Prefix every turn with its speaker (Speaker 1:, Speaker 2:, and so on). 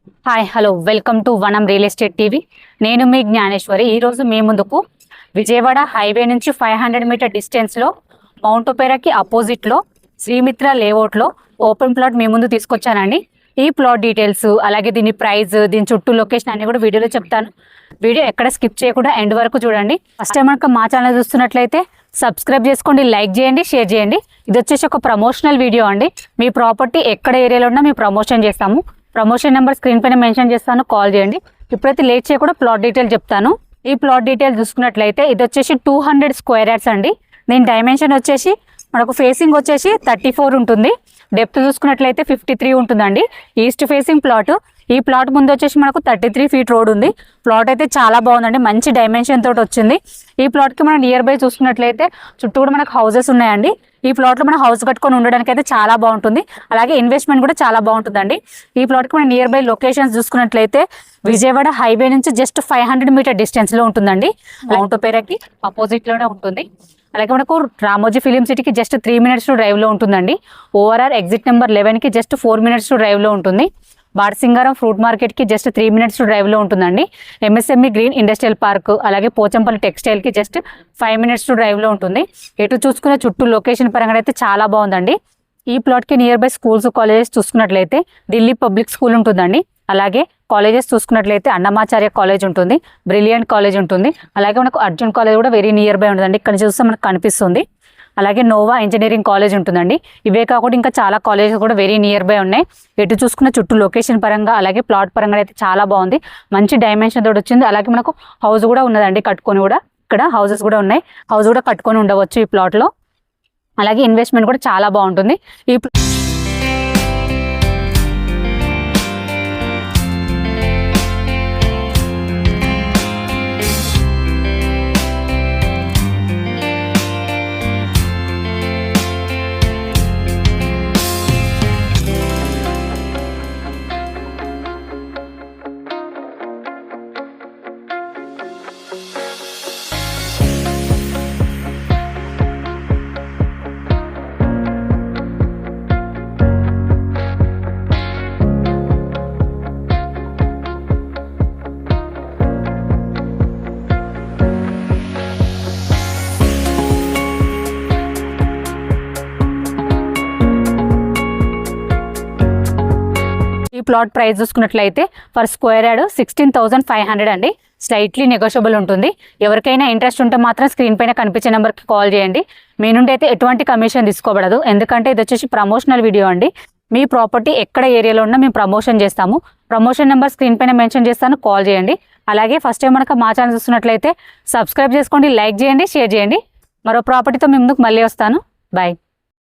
Speaker 1: Hi hello welcome to వనం real estate TV. నేను మీ జ్ఞానేశ్వరి. ఈరోజు మీ ముందుకు విజయవాడ హైవే నుంచి 500 మీటర్ డిస్టెన్స్లో మౌంట్ ఒపేరాకి అపోజిట్లో శ్రీమిత్ర లేఅవుట్లో ఓపెన్ ప్లాట్ మీ ముందు తీసుకొచ్చానండి. ఈ ప్లాట్ డీటెయిల్స్ అలాగే దీని ప్రైస్, దీని చుట్టూ లొకేషన్ అన్ని కూడా వీడియోలో చెప్తాను. వీడియో ఎక్కడ స్కిప్ చేయకుండా ఎండ్ వరకు చూడండి. ఫస్ట్ టైం మనకు మా ఛానల్ చూస్తున్నట్లయితే సబ్స్క్రైబ్ చేసుకోండి, లైక్ చేయండి, షేర్ చేయండి. ఇది వచ్చేసి ఒక ప్రమోషనల్ వీడియో అండి. మీ ప్రాపర్టీ ఎక్కడ ఏరియాలో ఉన్నా మేము ప్రమోషన్ చేస్తాము. ప్రమోషన్ నెంబర్ స్క్రీన్ పైన మెన్షన్ చేస్తాను, కాల్ చేయండి. ఇప్పుడైతే లేట్ చేయకుండా ప్లాట్ డీటెయిల్ చెప్తాను. ఈ ప్లాట్ డీటెయిల్ చూసుకున్నట్లయితే ఇది వచ్చేసి 200 స్క్వేర్ యార్డ్స్ అండి. దీని డైమెన్షన్ వచ్చేసి మనకు ఫేసింగ్ వచ్చేసి 34 ఉంటుంది. డెప్త్ చూసుకున్నట్లయితే 53 ఉంటుందండి. East facing plot. ఈ ప్లాట్ ముందు వచ్చేసి మనకు 33 ఫీట్ రోడ్ ఉంది. ప్లాట్ అయితే చాలా బాగుందండి, మంచి డైమెన్షన్ తోటి వచ్చింది. ఈ ప్లాట్కి మనం నియర్ బై చూసుకున్నట్లయితే చుట్టూ కూడా మనకు హౌసెస్ ఉన్నాయండి. ఈ ప్లాట్లో మనం హౌస్ కట్టుకొని ఉండడానికి అయితే చాలా బాగుంటుంది. అలాగే ఇన్వెస్ట్మెంట్ కూడా చాలా బాగుంటుందండి. ఈ ప్లాట్కి మనం నియర్ బై లొకేషన్స్ చూసుకున్నట్లయితే విజయవాడ హైవే నుంచి జస్ట్ 500 మీటర్ డిస్టెన్స్లో ఉంటుందండి. మౌంట్ ఒపేరాకి అపోజిట్లోనే ఉంటుంది. అలాగే మనకు రామోజీ ఫిలిం సిటీకి జస్ట్ 3 మినిట్స్ డ్రైవ్లో ఉంటుందండి. ఓఆర్ఆర్ ఎగ్జిట్ నెంబర్ 11కి జస్ట్ 4 మినిట్స్ డ్రైవ్లో ఉంటుంది. బాడసింగారం ఫ్రూట్ మార్కెట్కి జస్ట్ 3 మినిట్స్ డ్రైవ్లో ఉంటుందండి. ఎంఎస్ఎంఈ గ్రీన్ ఇండస్ట్రియల్ పార్క్ అలాగే పోచంపల్లి టెక్స్టైల్కి జస్ట్ 5 మినిట్స్ డ్రైవ్లో ఉంటుంది. ఎటు చూసుకునే చుట్టూ లొకేషన్ పరంగా అయితే చాలా బాగుందండి. ఈ ప్లాట్కి నియర్ బై స్కూల్స్, కాలేజెస్ చూసుకున్నట్లయితే ఢిల్లీ పబ్లిక్ స్కూల్ ఉంటుందండి. అలాగే కాలేజెస్ చూసుకున్నట్లయితే అన్నమాచార్య కాలేజ్ ఉంటుంది, బ్రిలియంట్ కాలేజ్ ఉంటుంది. అలాగే మనకు అర్జున్ కాలేజ్ కూడా వెరీ నియర్ బై ఉంటుందండి. ఇక్కడ చూస్తే మనకు కనిపిస్తుంది. అలాగే నోవా ఇంజనీరింగ్ కాలేజ్ ఉంటుందండి. ఇవే కాకుండా ఇంకా చాలా కాలేజెస్ కూడా వెరీ నియర్ బై ఉన్నాయి. ఎటు చూసుకున్న చుట్టూ లొకేషన్ పరంగా అలాగే ప్లాట్ పరంగా అయితే చాలా బాగుంది. మంచి డైమెన్షన్ తోటి వచ్చింది. అలాగే మనకు హౌస్ కూడా ఉన్నదండి, కట్టుకొని కూడా. ఇక్కడ హౌసెస్ కూడా ఉన్నాయి, హౌస్ కూడా కట్టుకొని ఉండవచ్చు ఈ ప్లాట్లో. అలాగే ఇన్వెస్ట్మెంట్ కూడా చాలా బాగుంటుంది. ఈ ప్లాట్ ప్రైస్ చూసుకున్నట్లయితే ఫర్ స్క్వేర్ యార్డ్ 16,500 అండి. స్లైట్లీ నెగోషియబుల్ ఉంటుంది. ఎవరికైనా ఇంట్రెస్ట్ ఉంటే మాత్రం స్క్రీన్ పైన కనిపించే నెంబర్కి కాల్ చేయండి. మీ నుండి అయితే ఎటువంటి కమిషన్ తీసుకోబడదు, ఎందుకంటే ఇది వచ్చేసి ప్రమోషనల్ వీడియో అండి. మీ ప్రాపర్టీ ఎక్కడ ఏరియాలో ఉన్నా మేము ప్రమోషన్ చేస్తాము. ప్రమోషన్ నెంబర్ స్క్రీన్ పైన మెన్షన్ చేస్తాను, కాల్ చేయండి. అలాగే ఫస్ట్ టైం మనకు మా ఛానల్ చూస్తున్నట్లయితే సబ్స్క్రైబ్ చేసుకోండి, లైక్ చేయండి, షేర్ చేయండి. మరో ప్రాపర్టీతో మీ ముందుకు మళ్ళీ వస్తాను. బాయ్.